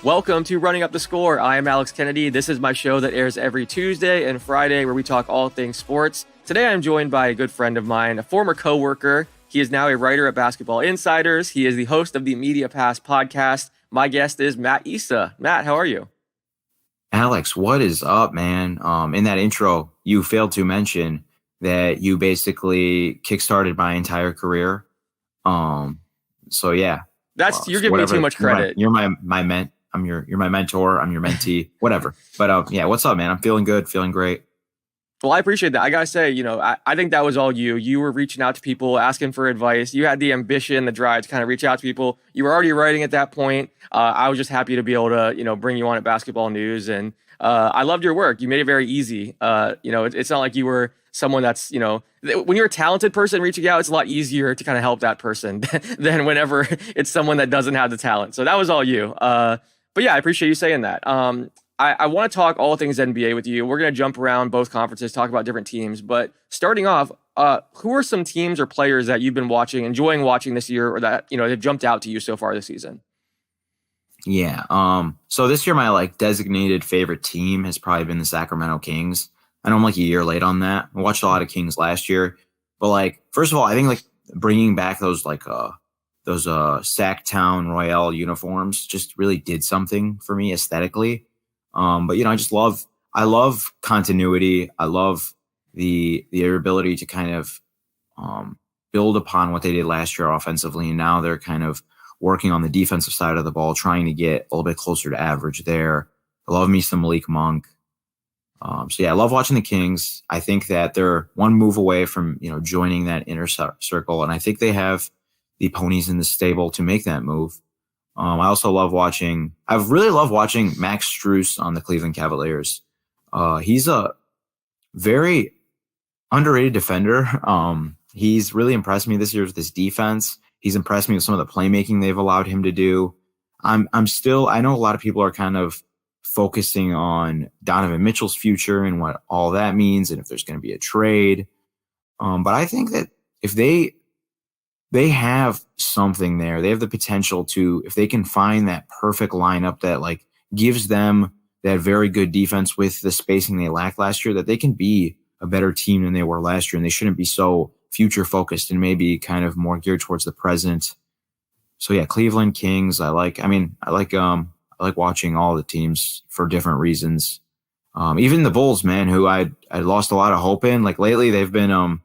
Welcome to Running Up the Score. I am Alex Kennedy. This is my show that airs every Tuesday and Friday where we talk all things sports. Today I'm joined by a good friend of mine, a former coworker. He is now a writer at Basketball Insiders. He is the host of the Media Pass podcast. My guest is Mat Issa. Matt, how are you? Alex, what is up, man? In that intro, you failed to mention that you basically kickstarted my entire career. So yeah. You're giving me too much credit. You're my mentor. I'm your mentee, whatever. But yeah, what's up, man? I'm feeling good, feeling great. Well, I appreciate that. I gotta say, I think that was all you. You were reaching out to people, asking for advice. You had the ambition, the drive to kind of reach out to people. You were already writing at that point. I was just happy to be able to, bring you on at Basketball News, and I loved your work. You made it very easy. It's not like you were someone that's, when you're a talented person reaching out, it's a lot easier to kind of help that person than whenever it's someone that doesn't have the talent. So that was all you. But yeah, I appreciate you saying that. I want to talk all things NBA with you. We're going to jump around both conferences, talk about different teams. But starting off, who are some teams or players that you've been enjoying watching this year, or that, have jumped out to you so far this season? Yeah. So this year, my designated favorite team has probably been the Sacramento Kings. I know I'm a year late on that. I watched a lot of Kings last year, but first of all, I think bringing back those Sacktown Royale uniforms just really did something for me aesthetically. But I love continuity. I love their ability to kind of build upon what they did last year offensively, and now they're kind of working on the defensive side of the ball, trying to get a little bit closer to average there. I love me some Malik Monk. So yeah, I love watching the Kings. I think that they're one move away from, joining that inner circle. And I think they have the ponies in the stable to make that move. I've really loved watching Max Strus on the Cleveland Cavaliers. He's a very underrated defender. He's really impressed me this year with his defense. He's impressed me with some of the playmaking they've allowed him to do. I know a lot of people are kind of focusing on Donovan Mitchell's future and what all that means, and if there's going to be a trade. But I think that if they have something there, they have the potential to, if they can find that perfect lineup that gives them that very good defense with the spacing they lacked last year, that they can be a better team than they were last year, and they shouldn't be so future focused and maybe kind of more geared towards the present. So yeah, Cleveland Kings. I like watching all the teams for different reasons. Even the Bulls, man, who I lost a lot of hope in. Lately, they've been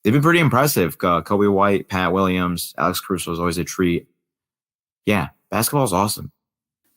pretty impressive. Kobe White, Pat Williams, Alex Caruso is always a treat. Yeah, basketball is awesome.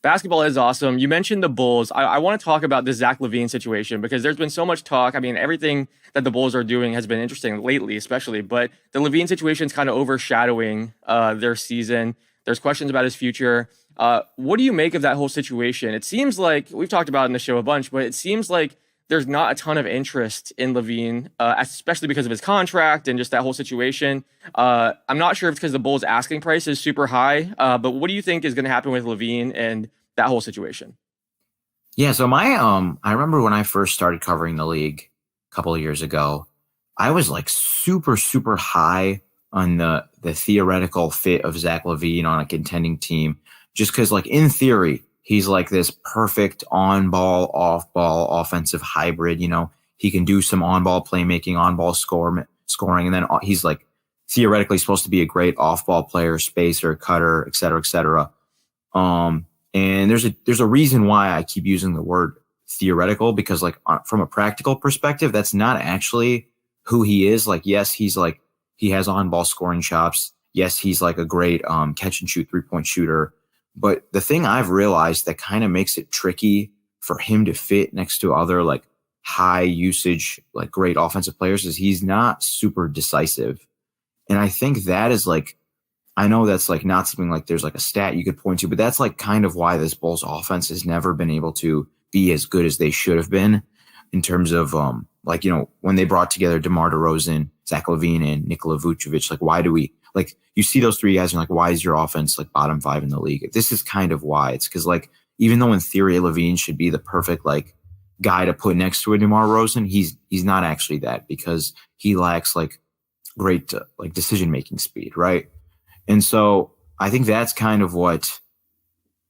Basketball is awesome. You mentioned the Bulls. I want to talk about the Zach LaVine situation because there's been so much talk. I mean, everything that the Bulls are doing has been interesting lately, especially. But the LaVine situation is kind of overshadowing their season. There's questions about his future. What do you make of that whole situation? It seems like, we've talked about it in the show a bunch, but it seems like there's not a ton of interest in LaVine, especially because of his contract and just that whole situation. I'm not sure if it's because the Bulls' asking price is super high, but what do you think is going to happen with LaVine and that whole situation? Yeah, so I remember when I first started covering the league a couple of years ago, I was super, super high on the theoretical fit of Zach LaVine on a contending team, just because in theory, he's this perfect on-ball, off-ball offensive hybrid. He can do some on-ball playmaking, on-ball scoring, and then he's theoretically supposed to be a great off-ball player, spacer, cutter, et cetera, et cetera. And there's a reason why I keep using the word theoretical, because from a practical perspective, that's not actually who he is. Yes, he has on-ball scoring chops. Yes, he's a great catch and shoot 3-point shooter. But the thing I've realized that kind of makes it tricky for him to fit next to other high usage, great offensive players is he's not super decisive. And I think that is I know that's not something there's a stat you could point to, but that's kind of why this Bulls offense has never been able to be as good as they should have been in terms of when they brought together DeMar DeRozan, Zach LaVine, and Nikola Vucevic. Why do we you see those three guys and why is your offense bottom 5 in the league? This is kind of why. It's because even though in theory LaVine should be the perfect guy to put next to a DeMar DeRozan, he's not actually that, because he lacks great decision making speed, right? And so I think that's kind of what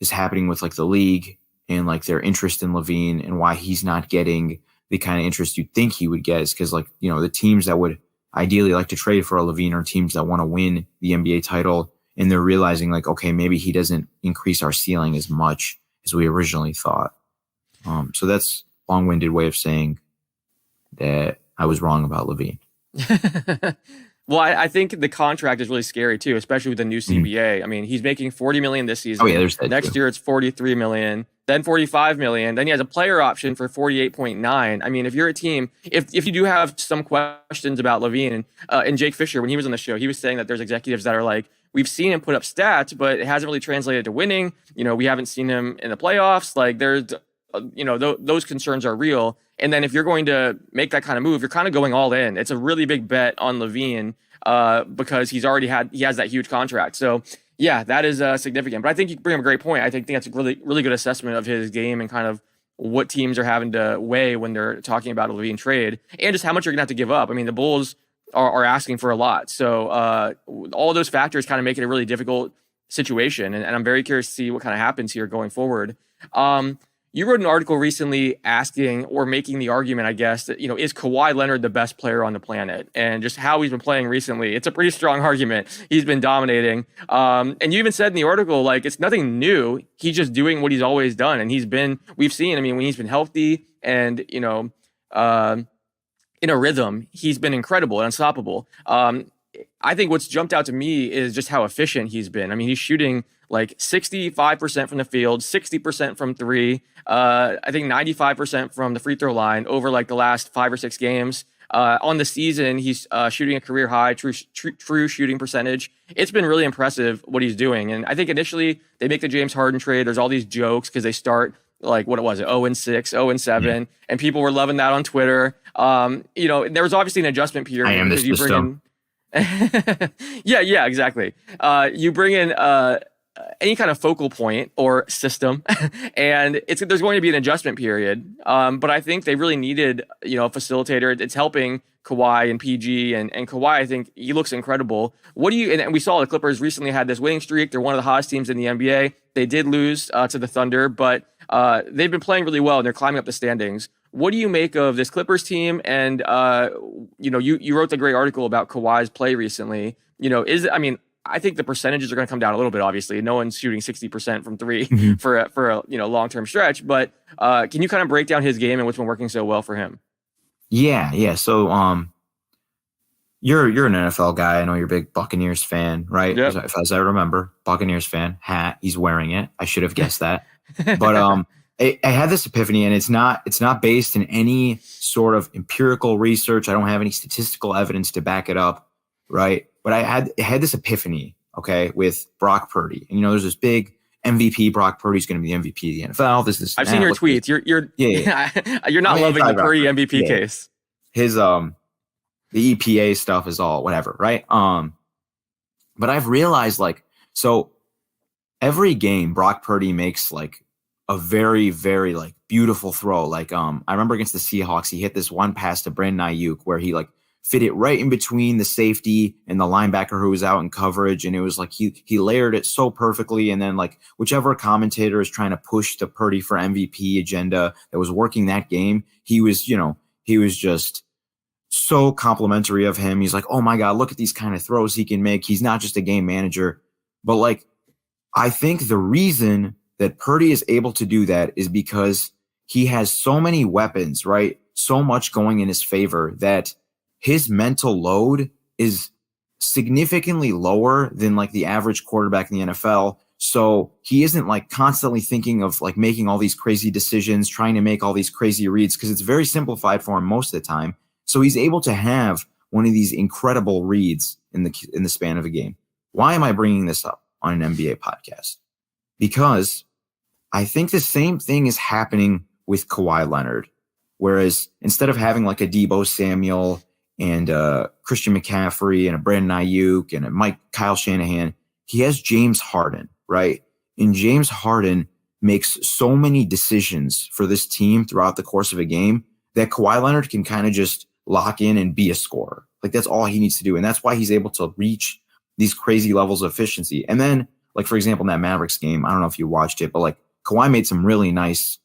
is happening with like the league and like their interest in LaVine and why he's not getting the kind of interest you'd think he would get is because like, the teams that would ideally like to trade for a LaVine are teams that want to win the NBA title. And they're realizing like, okay, maybe he doesn't increase our ceiling as much as we originally thought. So that's a long-winded way of saying that I was wrong about LaVine. Well, I think the contract is really scary too, especially with the new CBA. I mean, he's making $40 million this season. Oh yeah, there's that Next too. year it's $43 million, then $45 million. Then he has a player option for $48.9. I mean, if you're a team, if you do have some questions about LaVine and Jake Fisher, when he was on the show, he was saying that there's executives that are like, we've seen him put up stats, but it hasn't really translated to winning. We haven't seen him in the playoffs. Like there's, those concerns are real. And then if you're going to make that kind of move, you're kind of going all in. It's a really big bet on LaVine because he has that huge contract. So yeah, that is significant. But I think you bring up a great point. I think that's a really, really good assessment of his game and kind of what teams are having to weigh when they're talking about a LaVine trade and just how much you're going to have to give up. I mean, the Bulls are asking for a lot. So all those factors kind of make it a really difficult situation. And I'm very curious to see what kind of happens here going forward. You wrote an article recently asking or making the argument, I guess, that, is Kawhi Leonard the best player on the planet? And just how he's been playing recently. It's a pretty strong argument. He's been dominating. And you even said in the article, like, it's nothing new. He's just doing what he's always done. And we've seen, when he's been healthy and, in a rhythm, he's been incredible and unstoppable. I think what's jumped out to me is just how efficient he's been. He's shooting like 65% from the field, 60% from three. I think 95% from the free throw line over like the last 5 or 6 games. On the season, he's shooting a career high true shooting percentage. It's been really impressive what he's doing. And I think initially they make the James Harden trade. There's all these jokes because they start like, what was it, 0-6, 0-7, and people were loving that on Twitter. There was obviously an adjustment period. I am the system. Yeah, exactly. You bring in any kind of focal point or system, and there's going to be an adjustment period. But I think they really needed, a facilitator. It's helping Kawhi and PG and Kawhi. I think he looks incredible. And we saw the Clippers recently had this winning streak. They're one of the hottest teams in the NBA. They did lose to the Thunder, but they've been playing really well and they're climbing up the standings. What do you make of this Clippers team? And you wrote the great article about Kawhi's play recently. I think the percentages are going to come down a little bit. Obviously, no one's shooting 60% from three for a long-term stretch. But can you kind of break down his game and what's been working so well for him? Yeah. So you're an NFL guy. I know you're a big Buccaneers fan, right? Yep. As I remember, Buccaneers fan hat. He's wearing it. I should have guessed that. But I had this epiphany, and it's not based in any sort of empirical research. I don't have any statistical evidence to back it up, right? But I had this epiphany, okay, with Brock Purdy. And there's this big MVP. Brock Purdy's going to be the MVP of the NFL. I've seen your tweets. You're not loving the Purdy MVP case. His the EPA stuff is all whatever, right? But I've realized so every game Brock Purdy makes like a very, very like beautiful throw. Like I remember against the Seahawks, he hit this one pass to Brandon Ayuk where he like fit it right in between the safety and the linebacker who was out in coverage. And it was like he layered it so perfectly. And then like whichever commentator is trying to push the Purdy for MVP agenda that was working that game, he was just so complimentary of him. He's like, oh my God, look at these kind of throws he can make. He's not just a game manager. But like, I think the reason that Purdy is able to do that is because he has so many weapons, right? So much going in his favor that his mental load is significantly lower than like the average quarterback in the NFL. So he isn't like constantly thinking of like making all these crazy decisions, trying to make all these crazy reads because it's very simplified for him most of the time. So he's able to have one of these incredible reads in the span of a game. Why am I bringing this up on an NBA podcast? Because I think the same thing is happening with Kawhi Leonard. Whereas instead of having like a Deebo Samuel and Christian McCaffrey and a Brandon Ayuk and a Kyle Shanahan, he has James Harden, right? And James Harden makes so many decisions for this team throughout the course of a game that Kawhi Leonard can kind of just lock in and be a scorer. Like that's all he needs to do. And that's why he's able to reach these crazy levels of efficiency. And then like, for example, in that Mavericks game, I don't know if you watched it, but like Kawhi made some really nice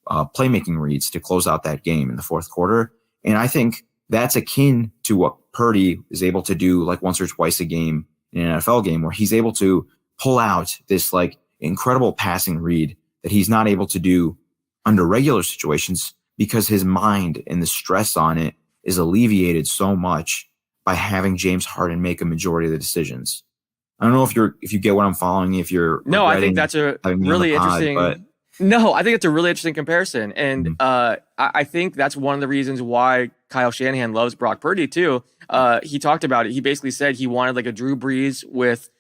playmaking reads to close out that game in the fourth quarter. And I think that's akin to what Purdy is able to do like once or twice a game in an NFL game, where he's able to pull out this like incredible passing read that he's not able to do under regular situations, because his mind and the stress on it is alleviated so much by having James Harden make a majority of the decisions. I don't know if you get what I'm following. If you're I think that's a really interesting. No, I think it's a really interesting comparison. And I think that's one of the reasons why Kyle Shanahan loves Brock Purdy too. He talked about it. He basically said he wanted like a Drew Brees with,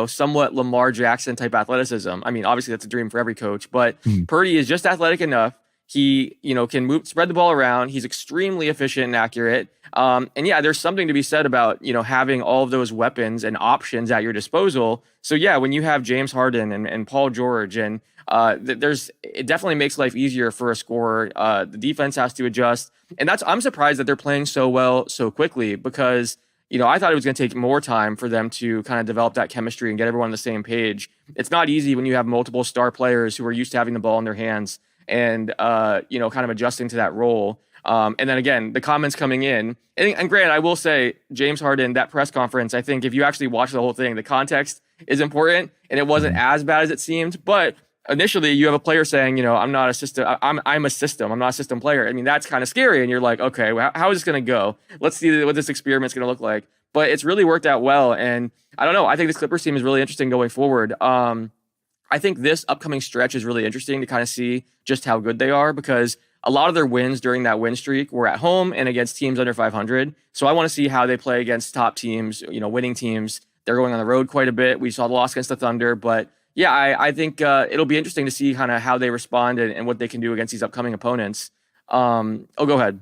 somewhat Lamar Jackson type athleticism. I mean, obviously that's a dream for every coach, but Purdy is just athletic enough. He, can spread the ball around. He's extremely efficient and accurate. And yeah, there's something to be said about, having all of those weapons and options at your disposal. So yeah, when you have James Harden and Paul George and it definitely makes life easier for a scorer. The defense has to adjust. And I'm surprised that they're playing so well so quickly, because, I thought it was going to take more time for them to kind of develop that chemistry and get everyone on the same page. It's not easy when you have multiple star players who are used to having the ball in their hands and, kind of adjusting to that role. And then again, the comments coming in, and granted, I will say James Harden, that press conference, I think if you actually watch the whole thing, the context is important, and it wasn't as bad as it seemed. But initially you have a player saying, I'm not a system, I'm a system, I'm not a system player. I mean, that's kind of scary. And you're like, okay, well, how is this going to go? Let's see what this experiment's going to look like. But it's really worked out well. And I don't know, I think this Clippers team is really interesting going forward. I think this upcoming stretch is really interesting to kind of see just how good they are, because a lot of their wins during that win streak were at home and against teams under 500. So I want to see how they play against top teams, winning teams. They're going on the road quite a bit. We saw the loss against the Thunder, but yeah, I think it'll be interesting to see kind of how they respond and what they can do against these upcoming opponents. Go ahead.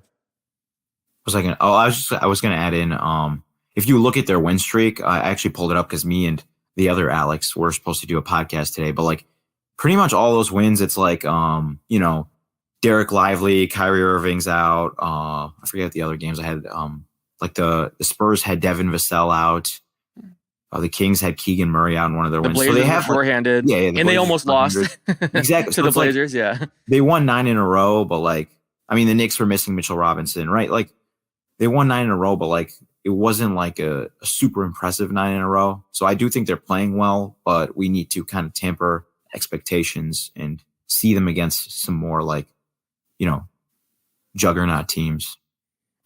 I was going to add in, if you look at their win streak, I actually pulled it up because me and the other Alex were supposed to do a podcast today, but like pretty much all those wins, it's like, Derek Lively, Kyrie Irving's out. I forget the other games I had. Like the Spurs had Devin Vassell out. The Kings had Keegan Murray out in one of their wins. Blazers so they have shorthanded, and they almost lost exactly to the Blazers. Yeah, they won 9 in a row, but like, I mean, the Knicks were missing Mitchell Robinson, right? Like, they won 9 in a row, but like, it wasn't like a super impressive 9 in a row. So I do think they're playing well, but we need to kind of temper expectations and see them against some more like, juggernaut teams.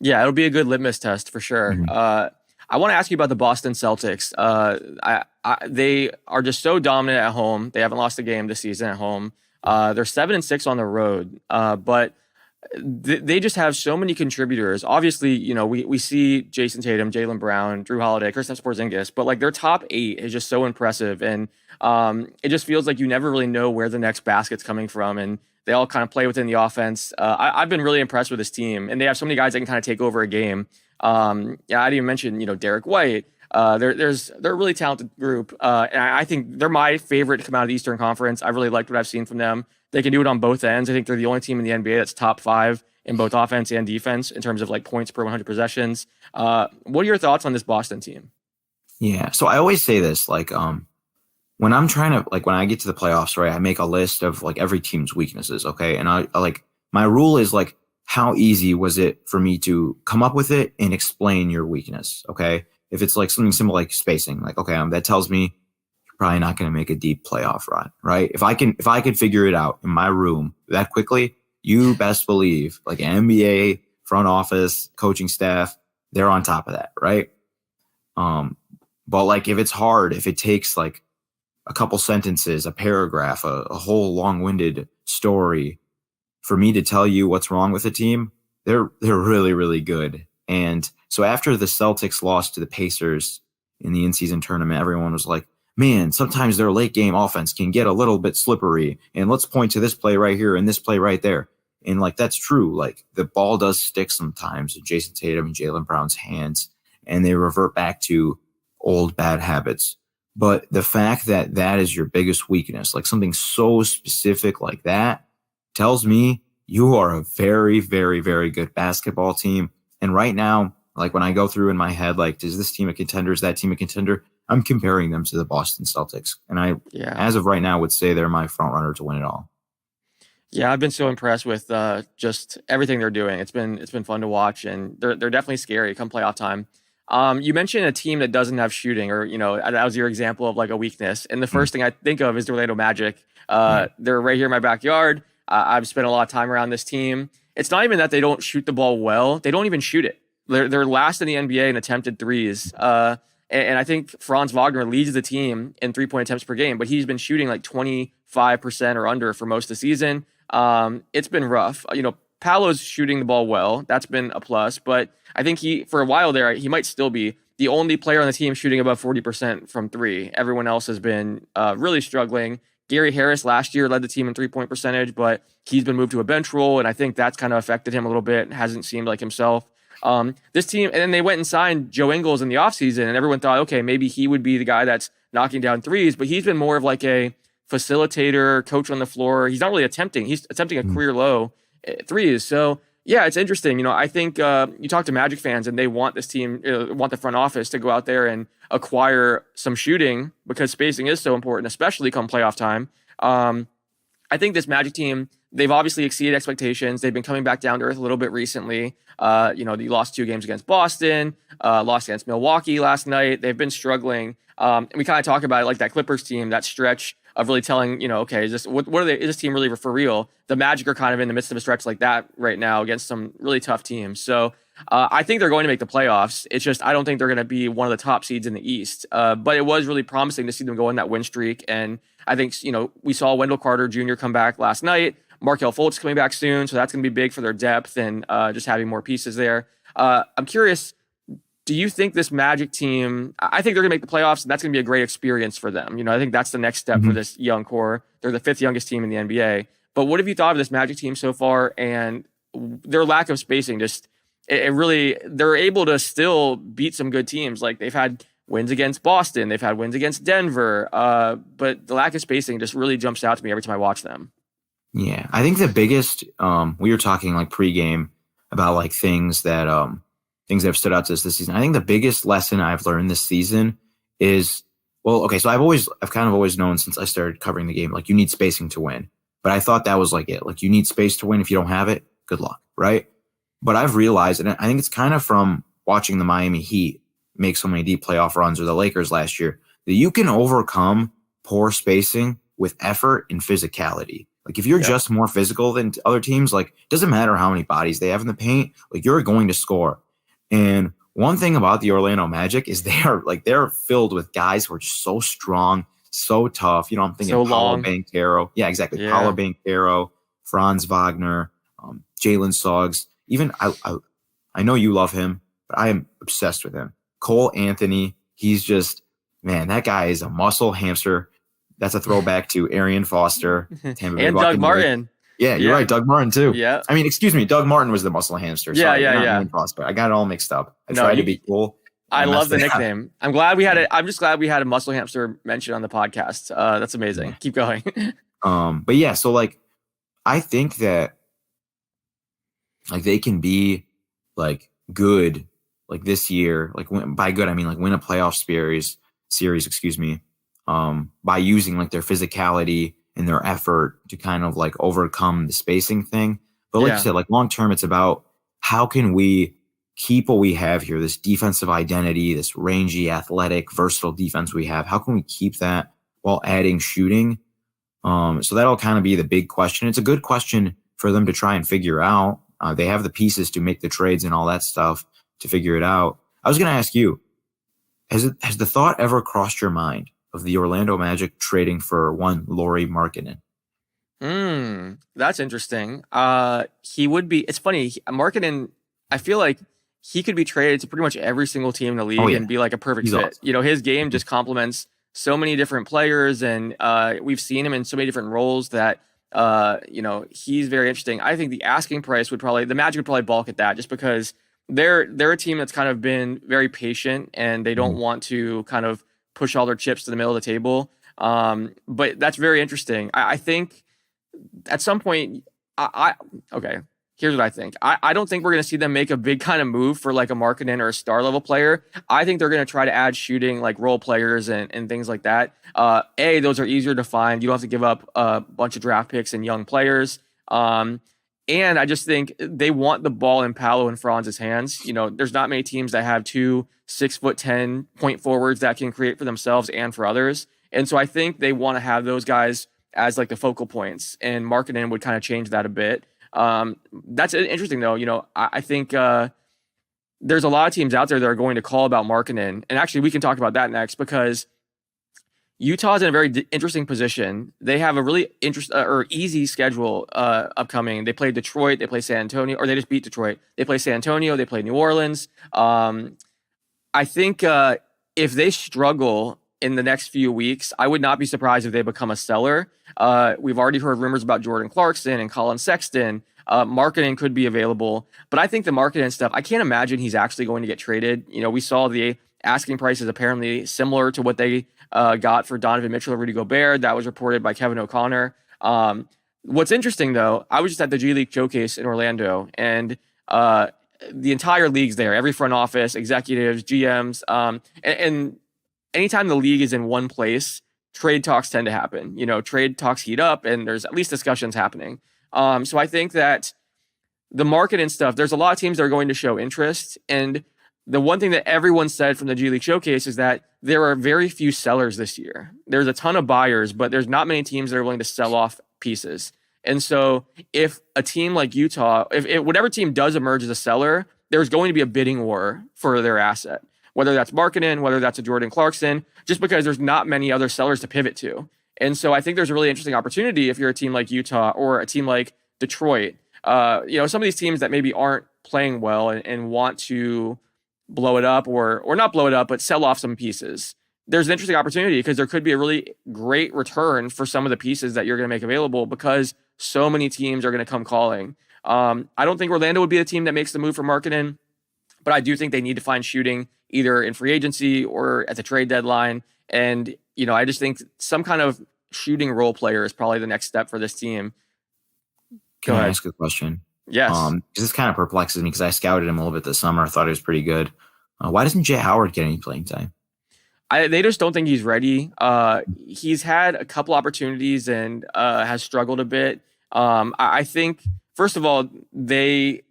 Yeah, it'll be a good litmus test for sure. Mm-hmm. I want to ask you about the Boston Celtics. They are just so dominant at home. They haven't lost a game this season at home. They're 7-6 on the road, but they just have so many contributors. Obviously, we see Jason Tatum, Jaylen Brown, Drew Holiday, Kristaps Porzingis, but like their top 8 is just so impressive, and it just feels like you never really know where the next basket's coming from, and they all kind of play within the offense. I've been really impressed with this team, and they have so many guys that can kind of take over a game. I didn't even mention, Derek White. They're a really talented group. And I think they're my favorite to come out of the Eastern Conference. I really liked what I've seen from them. They can do it on both ends. I think they're the only team in the NBA that's top 5 in both offense and defense in terms of like points per 100 possessions. What are your thoughts on this Boston team? Yeah. So I always say this, like, when I'm trying to, like, when I get to the playoffs, right, I make a list of like every team's weaknesses. Okay. And I like, my rule is like, how easy was it for me to come up with it and explain your weakness? Okay. If it's like something simple like spacing, like, okay, that tells me you're probably not going to make a deep playoff run, right? If I can figure it out in my room that quickly, you best believe like NBA front office, coaching staff, they're on top of that, right? But like if it's hard, if it takes like a couple sentences, a paragraph, a whole long-winded story for me to tell you what's wrong with the team, they're really, really good. And so after the Celtics lost to the Pacers in the in-season tournament, everyone was like, man, sometimes their late game offense can get a little bit slippery. And let's point to this play right here and this play right there. And like, that's true. Like the ball does stick sometimes in Jason Tatum and Jaylen Brown's hands, and they revert back to old bad habits. But the fact that that is your biggest weakness, like something so specific like that, tells me you are a very, very, very good basketball team. And right now, like when I go through in my head, like, is this team a contender? Is that team a contender? I'm comparing them to the Boston Celtics, and as of right now, would say they're my front runner to win it all. Yeah, I've been so impressed with just everything they're doing. It's been fun to watch, and they're definitely scary come playoff time. You mentioned a team that doesn't have shooting, or that was your example of like a weakness. And the first thing I think of is the Orlando Magic. They're right here in my backyard. I've spent a lot of time around this team. It's not even that they don't shoot the ball well; they don't even shoot it. They're last in the NBA in attempted threes. And I think Franz Wagner leads the team in 3-point attempts per game, but he's been shooting like 25% or under for most of the season. It's been rough. Paolo's shooting the ball well. That's been a plus, but I think for a while there, he might still be the only player on the team shooting above 40% from three. Everyone else has been really struggling. Gary Harris last year led the team in 3-point percentage, but he's been moved to a bench role, and I think that's kind of affected him a little bit. Hasn't seemed like himself. This team, and then they went and signed Joe Ingles in the offseason, and everyone thought, okay, maybe he would be the guy that's knocking down threes, but he's been more of like a facilitator, coach on the floor. He's not really attempting. He's attempting a career low threes. So yeah, it's interesting. I think you talk to Magic fans and they want this team, want the front office to go out there and acquire some shooting because spacing is so important, especially come playoff time. I think this Magic team, they've obviously exceeded expectations. They've been coming back down to earth a little bit recently. They lost 2 games against Boston, lost against Milwaukee last night. They've been struggling. And we kind of talk about it like that Clippers team, that stretch of really telling, okay, is this team really for real? The Magic are kind of in the midst of a stretch like that right now against some really tough teams. So I think they're going to make the playoffs. It's just I don't think they're going to be one of the top seeds in the East. But it was really promising to see them go on that win streak. And I think, we saw Wendell Carter Jr. come back last night. Markelle Fultz coming back soon. So that's going to be big for their depth and just having more pieces there. I'm curious, do you think this Magic team, I think they're going to make the playoffs, and that's going to be a great experience for them. I think that's the next step for this young core. They're the 5th youngest team in the NBA. But what have you thought of this Magic team so far and their lack of spacing? Just it really, they're able to still beat some good teams. Like they've had wins against Boston, they've had wins against Denver, but the lack of spacing just really jumps out to me every time I watch them. Yeah, I think the biggest, we were talking like pregame about like things that have stood out to us this season. I think the biggest lesson I've learned this season is, so I've kind of always known since I started covering the game, like you need spacing to win. But I thought that was like it. Like you need space to win. If you don't have it, good luck, right? But I've realized, and I think it's kind of from watching the Miami Heat make so many deep playoff runs or the Lakers last year, that you can overcome poor spacing with effort and physicality. Like if you're just more physical than other teams, like it doesn't matter how many bodies they have in the paint, like you're going to score. And one thing about the Orlando Magic is they're filled with guys who are just so strong, so tough. I'm thinking so Paolo long. Banchero. Yeah, exactly. Yeah. Paolo Banchero, Franz Wagner, Jalen Suggs. Even I know you love him, but I am obsessed with him. Cole Anthony. He's just, man, that guy is a muscle hamster. That's a throwback to Arian Foster. And Doug Martin. Yeah, you're right. Doug Martin, too. Yeah. I mean, excuse me. Doug Martin was the muscle hamster. Sorry, yeah. Foster. I got it all mixed up. I tried to be cool. I love the nickname. I'm just glad we had a muscle hamster mentioned on the podcast. That's amazing. Yeah. Keep going. But yeah, so like, I think that like they can be like good like this year. Like by good, I mean like win a playoff series. Excuse me. By using like their physicality and their effort to kind of like overcome the spacing thing. But like you said, like long term, it's about how can we keep what we have here, this defensive identity, this rangy, athletic, versatile defense we have. How can we keep that while adding shooting? So that'll kind of be the big question. It's a good question for them to try and figure out. They have the pieces to make the trades and all that stuff to figure it out. I was going to ask you, has the thought ever crossed your mind of the Orlando Magic trading for one Lauri Markkanen? That's interesting. He would be. It's funny. Markkanen, I feel like he could be traded to pretty much every single team in the league and be like a perfect fit. Awesome. His game just complements so many different players, and we've seen him in so many different roles that he's very interesting. I think the asking price the Magic would probably balk at that just because they're a team that's kind of been very patient and they don't want to kind of push all their chips to the middle of the table. But that's very interesting. I think at some point, okay, Here's what I think. I don't think we're going to see them make a big kind of move for like a Markkanen or a star level player. I think they're going to try to add shooting like role players and things like that. Those are easier to find. You don't have to give up a bunch of draft picks and young players. And I just think they want the ball in Paolo and Franz's hands. There's not many teams that have 2 6'10" point forwards that can create for themselves and for others. And so I think they want to have those guys as like the focal points, and Markkanen would kind of change that a bit. That's interesting though. I think there's a lot of teams out there that are going to call about Markkanen, and actually we can talk about that next because Utah's in a very interesting position. They have a really easy schedule upcoming. They play Detroit, they play San Antonio, or they just beat Detroit. They play San Antonio, they play New Orleans. I think if they struggle in the next few weeks, I would not be surprised if they become a seller. We've already heard rumors about Jordan Clarkson and Colin Sexton. Markkanen could be available, but I think the Markkanen stuff, I can't imagine he's actually going to get traded. We saw the asking price is apparently similar to what they got for Donovan Mitchell or Rudy Gobert. That was reported by Kevin O'Connor. What's interesting, though, I was just at the G League Showcase in Orlando, and the entire league's there. Every front office, executives, GMs, and anytime the league is in one place, trade talks tend to happen. Trade talks heat up, and there's at least discussions happening. So I think that the market and stuff, there's a lot of teams that are going to show interest, and the one thing that everyone said from the G League Showcase is that there are very few sellers this year. There's a ton of buyers, but there's not many teams that are willing to sell off pieces. And so if a team like Utah, if whatever team does emerge as a seller, there's going to be a bidding war for their asset, whether that's Markkanen, whether that's a Jordan Clarkson, just because there's not many other sellers to pivot to. And so I think there's a really interesting opportunity if you're a team like Utah or a team like Detroit. Some of these teams that maybe aren't playing well and want to blow it up or not blow it up, but sell off some pieces. There's an interesting opportunity because there could be a really great return for some of the pieces that you're going to make available because so many teams are going to come calling. I don't think Orlando would be the team that makes the move for Markkanen, but I do think they need to find shooting either in free agency or at the trade deadline. And, I just think some kind of shooting role player is probably the next step for this team. Can I ask a question? Yes. This kind of perplexes me because I scouted him a little bit this summer. I thought he was pretty good. Why doesn't Jay Howard get any playing time? They just don't think he's ready. He's had a couple opportunities and has struggled a bit. I think, first of all, they've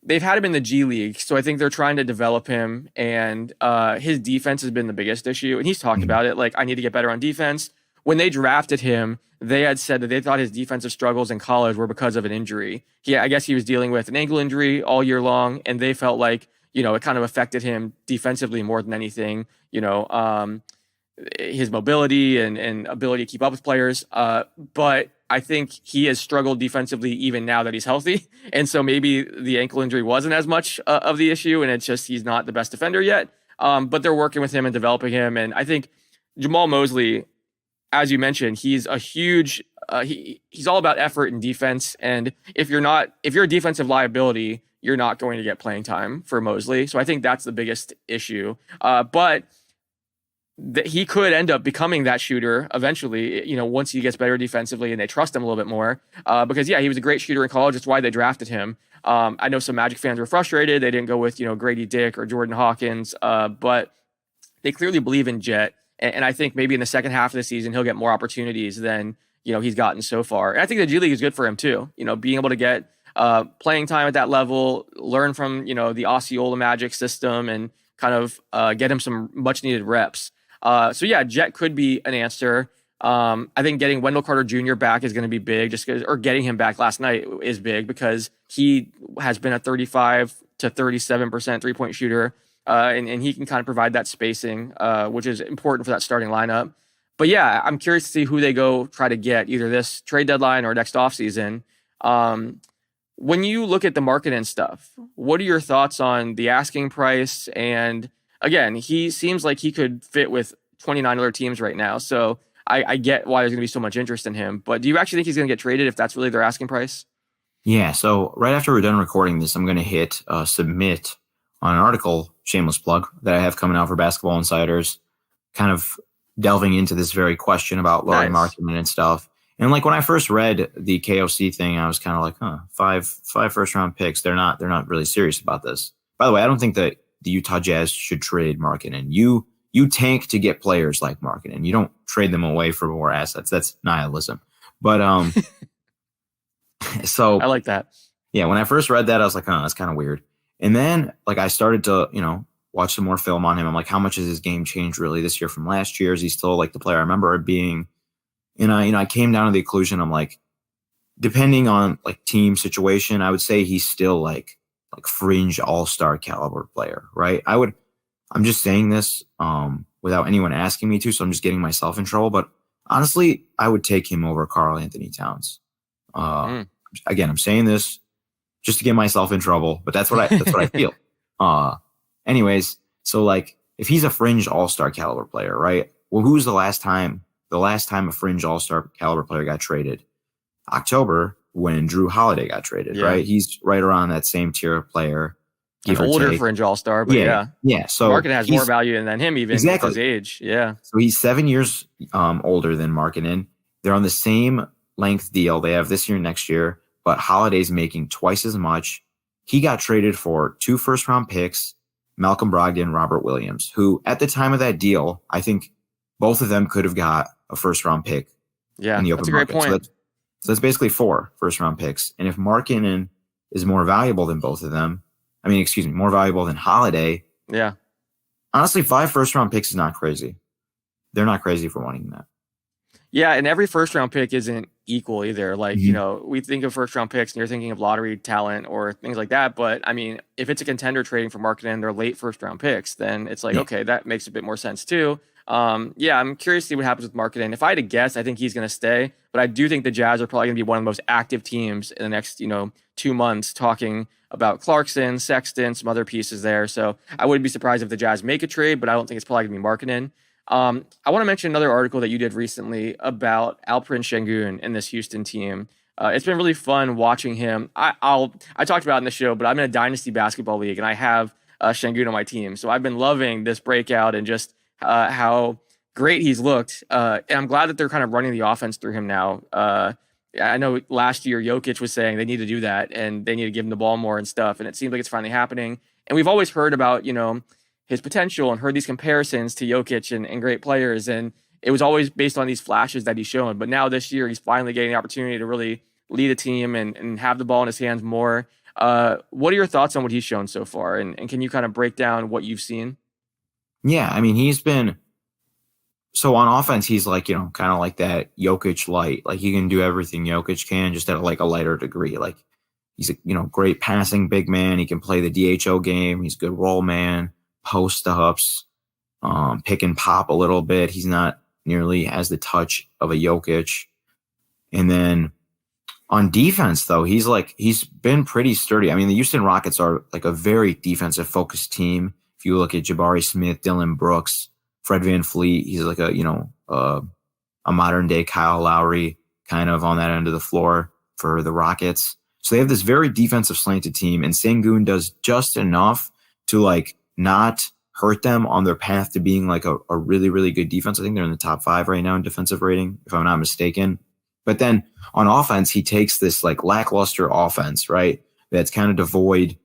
had him in the G League, so I think they're trying to develop him, and his defense has been the biggest issue, and he's talked about it, like, I need to get better on defense. When they drafted him, they had said that they thought his defensive struggles in college were because of an injury. I guess he was dealing with an ankle injury all year long, and they felt like, it kind of affected him defensively more than anything, his mobility and ability to keep up with players. But I think he has struggled defensively even now that he's healthy. And so maybe the ankle injury wasn't as much of the issue, and it's just he's not the best defender yet. But they're working with him and developing him. And I think Jamal Mosley, as you mentioned, he's a huge he's all about effort and defense. And if you're a defensive liability, you're not going to get playing time for Mosley. So I think that's the biggest issue. But he could end up becoming that shooter eventually, once he gets better defensively and they trust him a little bit more. Because he was a great shooter in college. That's why they drafted him. I know some Magic fans were frustrated. They didn't go with, Grady Dick or Jordan Hawkins, but they clearly believe in Jet. And I think maybe in the second half of the season, he'll get more opportunities than, he's gotten so far. And I think the G League is good for him too. Being able to get playing time at that level, learn from, the Osceola Magic system and kind of get him some much needed reps. So yeah, Jet could be an answer. I think getting Wendell Carter Jr. back is going to be big or getting him back last night is big because he has been a 35 to 37% 3-point shooter. And he can kind of provide that spacing, which is important for that starting lineup. But yeah, I'm curious to see who they go try to get either this trade deadline or next offseason. When you look at the market and stuff, what are your thoughts on the asking price? And again, he seems like he could fit with 29 other teams right now. So I get why there's going to be so much interest in him. But do you actually think he's going to get traded if that's really their asking price? Yeah. So right after we're done recording this, I'm going to hit submit on an article, shameless plug, that I have coming out for Basketball Insiders, kind of delving into this very question about Lauri Markkanen and stuff. And like when I first read the KOC thing, I was kind of like, five first round picks. They're not really serious about this. By the way, I don't think that the Utah Jazz should trade Markkanen. You tank to get players like Markkanen. You don't trade them away for more assets. That's nihilism. But so I like that. Yeah, when I first read that, I was like, that's kind of weird. And then like I started to, watch some more film on him. I'm like, how much has his game changed really this year from last year? Is he still like the player I remember being? And I came down to the conclusion. I'm like, depending on like team situation, I would say he's still like fringe all-star caliber player, right? I'm just saying this without anyone asking me to, so I'm just getting myself in trouble. But honestly, I would take him over Karl Anthony Towns. Again, I'm saying this just to get myself in trouble, but that's what I feel. Anyways, so like if he's a fringe all-star caliber player, right? Well, who's the last time a fringe all-star caliber player got traded? October, when Drew Holiday got traded, right? He's right around that same tier of player. An older fringe all-star, but yeah. So Markkanen has more value than him, even exactly. at his age. Yeah. So he's 7 years older than Markkanen. They're on the same length deal. They have this year and next year, but Holiday's making twice as much. He got traded for 2 first-round picks, Malcolm Brogdon, Robert Williams, who at the time of that deal, I think both of them could have got a first-round pick. Yeah, in the open that's a great market. point. So that's basically 4 first-round picks. And if Markkanen is more valuable than both of them, more valuable than Holiday. Yeah. Honestly, 5 first-round picks is not crazy. They're not crazy for wanting that. Yeah, and every first-round pick isn't equal either. Like, we think of first-round picks, and you're thinking of lottery talent or things like that. But, I mean, if it's a contender trading for Markkanen, they're late first-round picks, then it's like, okay, that makes a bit more sense too. I'm curious to see what happens with Markkanen. If I had to guess, I think he's going to stay. But I do think the Jazz are probably going to be one of the most active teams in the next, 2 months, talking about Clarkson, Sexton, some other pieces there. So I wouldn't be surprised if the Jazz make a trade, but I don't think it's probably going to be Markkanen. I want to mention another article that you did recently about Alperen Sengun in this Houston team. It's been really fun watching him. I talked about it in the show, but I'm in a dynasty basketball league and I have Sengun on my team. So I've been loving this breakout and just how great he's looked. And I'm glad that they're kind of running the offense through him now. I know last year Jokic was saying they need to do that and they need to give him the ball more and stuff. And it seems like it's finally happening. And we've always heard about, his potential and heard these comparisons to Jokic and great players. And it was always based on these flashes that he's shown. But now this year, he's finally getting the opportunity to really lead a team and have the ball in his hands more. What are your thoughts on what he's shown so far? And can you kind of break down what you've seen? Yeah, I mean, he's been so on offense. He's like, kind of like that Jokic light. Like he can do everything Jokic can, just at like a lighter degree. Like he's a great passing big man. He can play the DHO game. He's a good roll man, post ups, pick and pop a little bit. He's not nearly has the touch of a Jokic. And then on defense, though, he's been pretty sturdy. I mean, the Houston Rockets are like a very defensive focused team. If you look at Jabari Smith, Dylan Brooks, Fred VanVleet, he's like a modern day Kyle Lowry kind of on that end of the floor for the Rockets. So they have this very defensive slanted team, and Sengun does just enough to like not hurt them on their path to being like a really, really good defense. I think they're in the top 5 right now in defensive rating, if I'm not mistaken. But then on offense, he takes this like lackluster offense, right? That's kind of devoid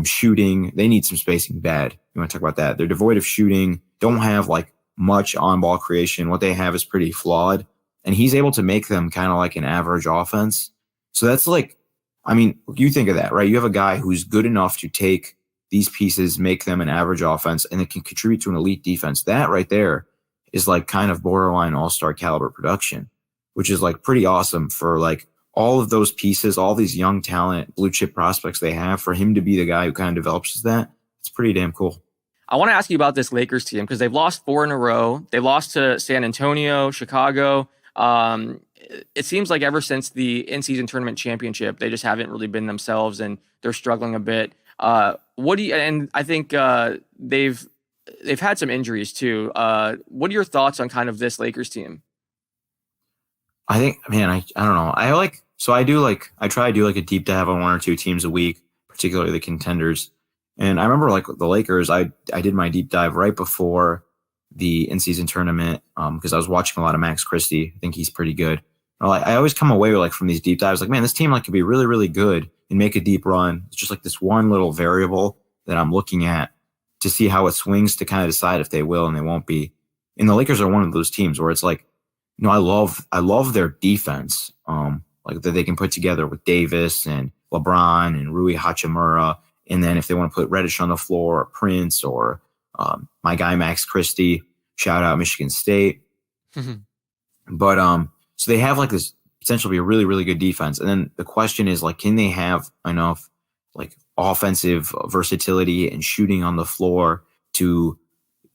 shooting. They need some spacing bad. You want to talk about that? They're devoid of shooting, don't have like much on-ball creation. What they have is pretty flawed. And he's able to make them kind of like an average offense. So that's like, I mean, you think of that, right? You have a guy who's good enough to take these pieces, make them an average offense, and it can contribute to an elite defense. That right there is like kind of borderline all-star caliber production, which is like pretty awesome for like all of those pieces, all these young talent, blue chip prospects they have. For him to be the guy who kind of develops that, it's pretty damn cool. I want to ask you about this Lakers team because they've lost 4 in a row. They lost to San Antonio, Chicago. It seems like ever since the in-season tournament championship, they just haven't really been themselves and they're struggling a bit. And I think they've had some injuries too. What are your thoughts on kind of this Lakers team? I think, man, I don't know. I try to do like a deep dive on 1 or 2 teams a week, particularly the contenders. And I remember like the Lakers, I did my deep dive right before the in-season tournament because I was watching a lot of Max Christie. I think he's pretty good. Or like I always come away with like from these deep dives, like, man, this team like could be really, really good and make a deep run. It's just like this one little variable that I'm looking at to see how it swings to kind of decide if they will and they won't be. And the Lakers are one of those teams where it's like, I love their defense, like that they can put together with Davis and LeBron and Rui Hachimura. And then if they want to put Reddish on the floor, or Prince, or my guy Max Christie, shout out Michigan State. But so they have like this potential to be a really, really good defense. And then the question is like, can they have enough like offensive versatility and shooting on the floor to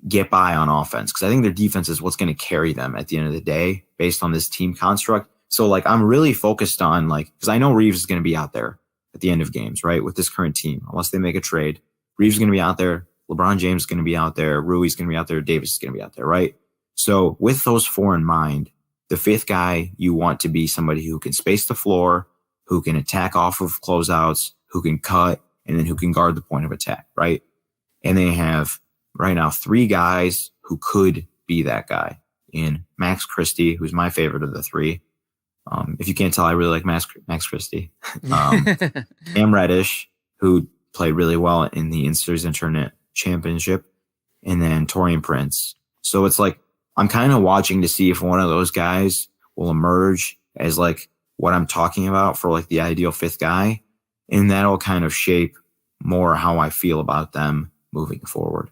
get by on offense? Because I think their defense is what's going to carry them at the end of the day based on this team construct. So like I'm really focused on like, because I know Reeves is going to be out there at the end of games, right? With this current team, unless they make a trade, Reeves is going to be out there. LeBron James is going to be out there. Rui's going to be out there. Davis is going to be out there, right? So with those four in mind, the fifth guy, you want to be somebody who can space the floor, who can attack off of closeouts, who can cut, and then who can guard the point of attack, right? And they have right now 3 guys who could be that guy in Max Christie, who's my favorite of the 3. If you can't tell, I really like Max Christie. Cam Reddish, who played really well in the In-Series Internet Championship, and then Taurean Prince. So it's like, I'm kind of watching to see if one of those guys will emerge as like what I'm talking about for like the ideal 5th guy. And that'll kind of shape more how I feel about them moving forward.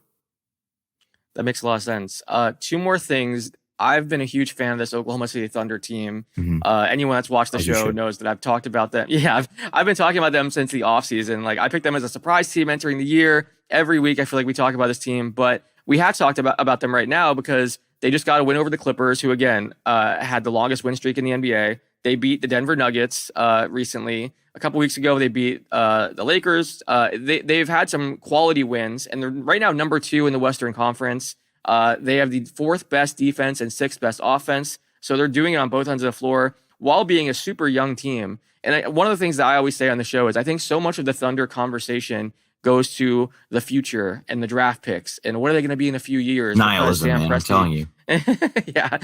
That makes a lot of sense. 2 more things. I've been a huge fan of this Oklahoma City Thunder team. Anyone that's watched the show knows that I've talked about them. Yeah, I've been talking about them since the offseason. Like I picked them as a surprise team entering the year. Every week I feel like we talk about this team, but we have talked about them right now because they just got a win over the Clippers, who again had the longest win streak in the NBA. They beat the Denver Nuggets recently. A couple weeks ago, they beat the Lakers. They've had some quality wins, and they're right now number 2 in the Western Conference. They have the 4th best defense and 6th best offense. So they're doing it on both ends of the floor while being a super young team. And one of the things that I always say on the show is I think so much of the Thunder conversation goes to the future and the draft picks and what are they going to be in a few years. Nihilism, man, I'm telling you. Yeah.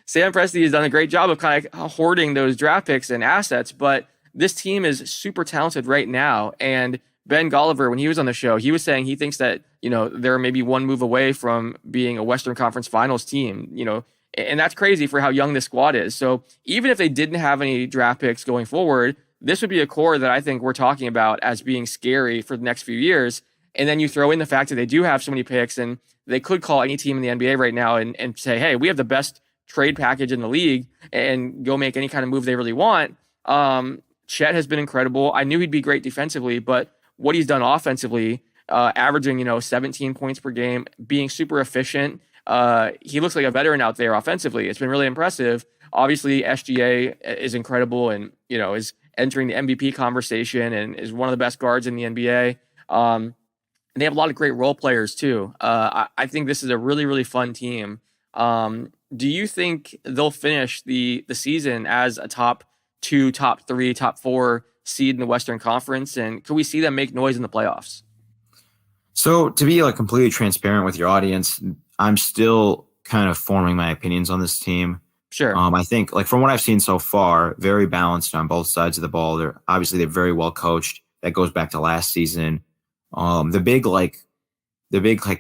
Sam Presti has done a great job of kind of hoarding those draft picks and assets, but this team is super talented right now. And Ben Golliver, when he was on the show, he was saying he thinks that, they're maybe one move away from being a Western Conference Finals team, and that's crazy for how young this squad is. So even if they didn't have any draft picks going forward, this would be a core that I think we're talking about as being scary for the next few years. And then you throw in the fact that they do have so many picks and they could call any team in the NBA right now and say, hey, we have the best trade package in the league and go make any kind of move they really want. Chet has been incredible. I knew he'd be great defensively, but what he's done offensively, averaging, 17 points per game, being super efficient. He looks like a veteran out there offensively. It's been really impressive. Obviously, SGA is incredible and, is entering the MVP conversation and is one of the best guards in the NBA. And they have a lot of great role players too. I think this is a really, really fun team. Do you think they'll finish the season as a top 2, top 3, top 4 seed in the Western Conference? And could we see them make noise in the playoffs? So to be like completely transparent with your audience, I'm still kind of forming my opinions on this team. Sure. I think like from what I've seen so far, very balanced on both sides of the ball. They're very well coached. That goes back to last season. The big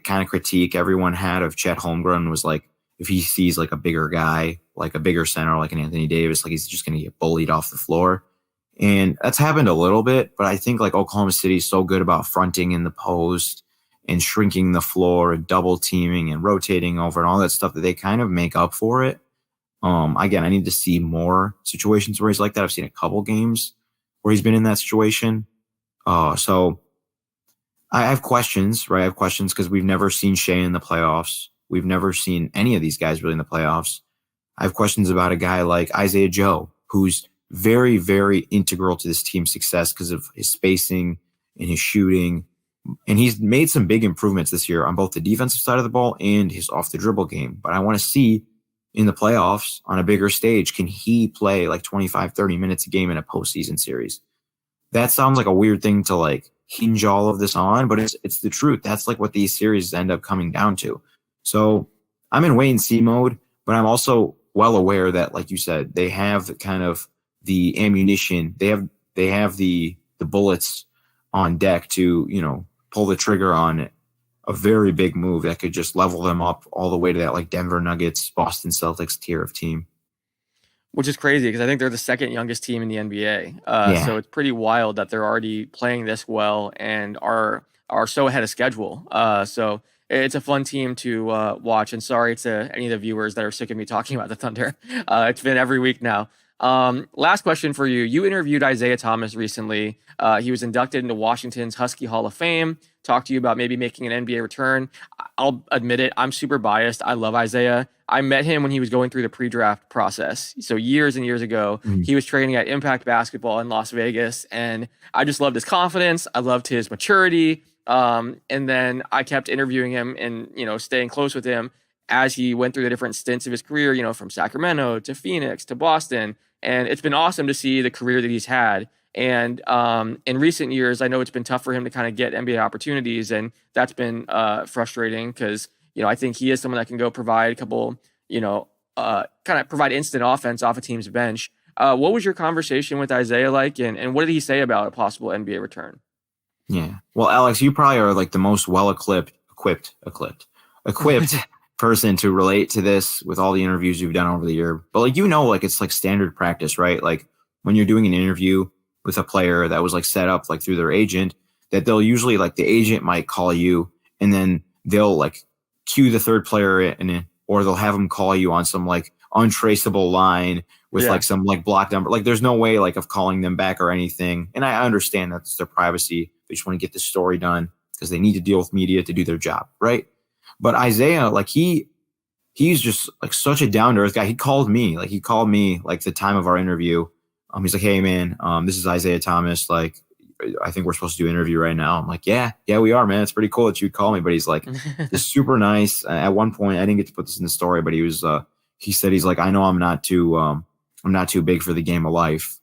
kind of critique everyone had of Chet Holmgren was like, if he sees like a bigger guy, like a bigger center, like an Anthony Davis, like he's just going to get bullied off the floor. And that's happened a little bit, but I think like Oklahoma City is so good about fronting in the post and shrinking the floor and double teaming and rotating over and all that stuff that they kind of make up for it. Again, I need to see more situations where he's like that. I've seen a couple games where he's been in that situation. So I have questions, right? I have questions because we've never seen Shea in the playoffs. We've never seen any of these guys really in the playoffs. I have questions about a guy like Isaiah Joe, who's very, very integral to this team's success because of his spacing and his shooting. And he's made some big improvements this year on both the defensive side of the ball and his off the dribble game. But I want to see in the playoffs on a bigger stage, can he play like 25, 30 minutes a game in a postseason series? That sounds like a weird thing to like hinge all of this on, but it's the truth. That's like what these series end up coming down to. So I'm in wait and see mode, but I'm also well aware that, like you said, they have kind of the ammunition. They have the bullets on deck to, you know, pull the trigger on a very big move that could just level them up all the way to that like Denver Nuggets, Boston Celtics tier of team. Which is crazy because I think they're the second youngest team in the NBA. Yeah. So it's pretty wild that they're already playing this well and are so ahead of schedule. So it's a fun team to watch. And sorry to any of the viewers that are sick of me talking about the Thunder. It's been every week now. Last question for you. You interviewed Isaiah Thomas recently. He was inducted into Washington's Husky Hall of Fame. Talked to you about maybe making an NBA return. I'll admit it, I'm super biased. I love Isaiah. I met him when he was going through the pre-draft process. So years and years ago, he was training at Impact Basketball in Las Vegas. And I just loved his confidence. I loved his maturity. And then I kept interviewing him and, you know, staying close with him as he went through the different stints of his career, you know, from Sacramento to Phoenix to Boston. And it's been awesome to see the career that he's had. And in recent years, I know it's been tough for him to kind of get NBA opportunities. And that's been frustrating because, you know, I think he is someone that can go provide a couple, you know, kind of provide instant offense off a team's bench. What was your conversation with Isaiah like? And what did he say about a possible NBA return? Yeah. Well, Alex, you probably are like the most equipped person to relate to this with all the interviews you've done over the year. But like, you know, like it's like standard practice, right? Like when you're doing an interview with a player that was like set up like through their agent, that they'll usually like the agent might call you and then they'll like cue the third player in, or they'll have them call you on some like untraceable line with like some like block number. Like there's no way like of calling them back or anything. And I understand that's their privacy. They just want to get the story done because they need to deal with media to do their job, right? But Isaiah, like he's just like such a down to earth guy. He called me like the time of our interview. He's like, "Hey man, this is Isaiah Thomas. Like, I think we're supposed to do an interview right now." I'm like, yeah, we are, man. It's pretty cool that you'd call me. But he's like, it's super nice. At one point, I didn't get to put this in the story, but he said he's like, I know I'm not too big for the game of life.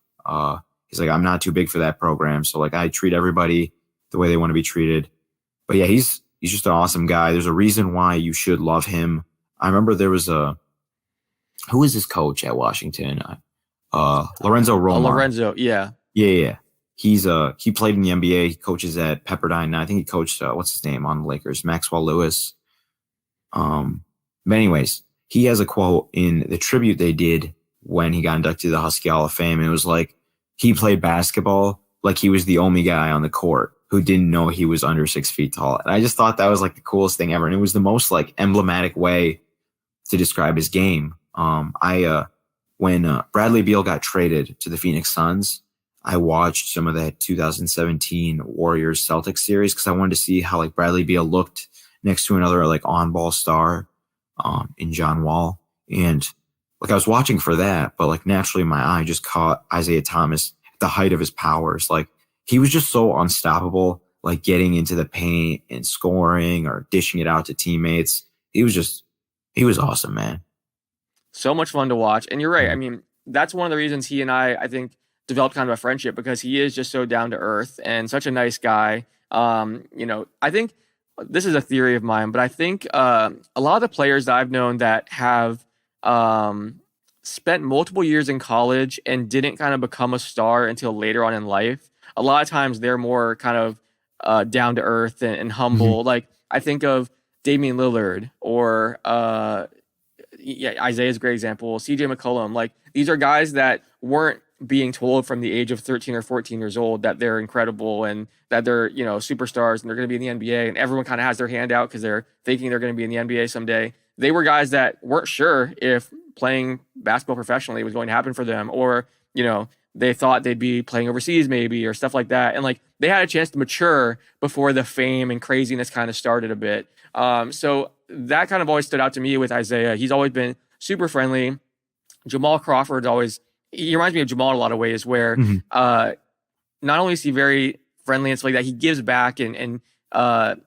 He's like, I'm not too big for that program. So like, I treat everybody the way they want to be treated. But yeah, he's just an awesome guy. There's a reason why you should love him. I remember there was who was his coach at Washington? Lorenzo Romar. Lorenzo, yeah. Yeah. He played in the NBA. He coaches at Pepperdine. Now I think he coached what's his name on the Lakers, Maxwell Lewis. But anyways, he has a quote in the tribute they did when he got inducted to the Husky Hall of Fame. And it was like he played basketball like he was the only guy on the court who didn't know he was under 6 feet tall. And I just thought that was like the coolest thing ever. And it was the most like emblematic way to describe his game. When Bradley Beal got traded to the Phoenix Suns, I watched some of that 2017 Warriors Celtics series because I wanted to see how like Bradley Beal looked next to another like on-ball star in John Wall. And like I was watching for that, but like naturally my eye just caught Isaiah Thomas at the height of his powers. Like he was just so unstoppable, like getting into the paint and scoring or dishing it out to teammates. He was awesome, man. So much fun to watch. And you're right. I mean, that's one of the reasons he and I think, developed kind of a friendship because he is just so down to earth and such a nice guy. You know, I think this is a theory of mine, but I think a lot of the players that I've known that have spent multiple years in college and didn't kind of become a star until later on in life, a lot of times they're more kind of down to earth and humble. Mm-hmm. Like I think of Damian Lillard or Isaiah's a great example. CJ McCollum. Like these are guys that weren't being told from the age of 13 or 14 years old that they're incredible and that they're, you know, superstars and they're going to be in the NBA and everyone kind of has their hand out because they're thinking they're going to be in the NBA someday. They were guys that weren't sure if playing basketball professionally was going to happen for them or, you know, they thought they'd be playing overseas maybe or stuff like that. And like they had a chance to mature before the fame and craziness kind of started a bit. So that kind of always stood out to me with Isaiah. He's always been super friendly. Jamal Crawford's always, he reminds me of Jamal in a lot of ways where not only is he very friendly and stuff like that, he gives back and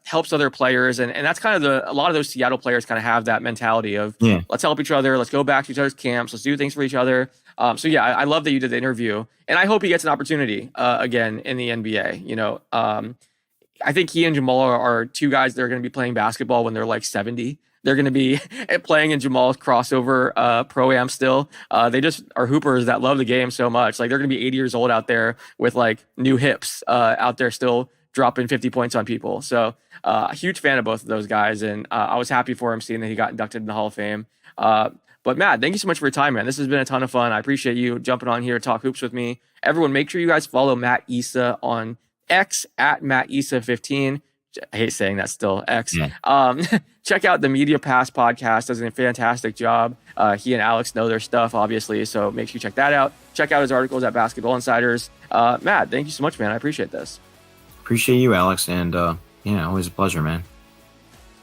helps other players. And that's kind of a lot of those Seattle players kind of have that mentality of let's help each other. Let's go back to each other's camps. Let's do things for each other. So yeah, I love that you did the interview and I hope he gets an opportunity again in the NBA. You know, I think he and Jamal are two guys that are going to be playing basketball when they're like 70. They're going to be playing in Jamal's crossover pro-am still. They just are hoopers that love the game so much. Like, they're going to be 80 years old out there with like new hips out there still dropping 50 points on people. So a huge fan of both of those guys. And I was happy for him seeing that he got inducted in the Hall of Fame. But Matt, thank you so much for your time, man. This has been a ton of fun. I appreciate you jumping on here to talk hoops with me. Everyone, make sure you guys follow Mat Issa on X at Mat Issa 15. I hate saying that still, X. Yeah. Check out the Media Pass podcast. Does a fantastic job. He and Alex know their stuff, obviously, so make sure you check that out. Check out his articles at Basketball Insiders. Matt, thank you so much, man. I appreciate this. Appreciate you, Alex, and always a pleasure, man.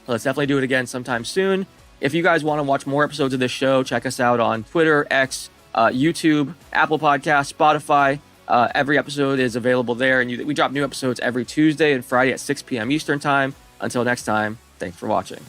Let's definitely do it again sometime soon. If you guys want to watch more episodes of this show, check us out on Twitter, X, YouTube, Apple Podcasts, Spotify. Every episode is available there, and we drop new episodes every Tuesday and Friday at 6 p.m. Eastern Time. Until next time, thanks for watching.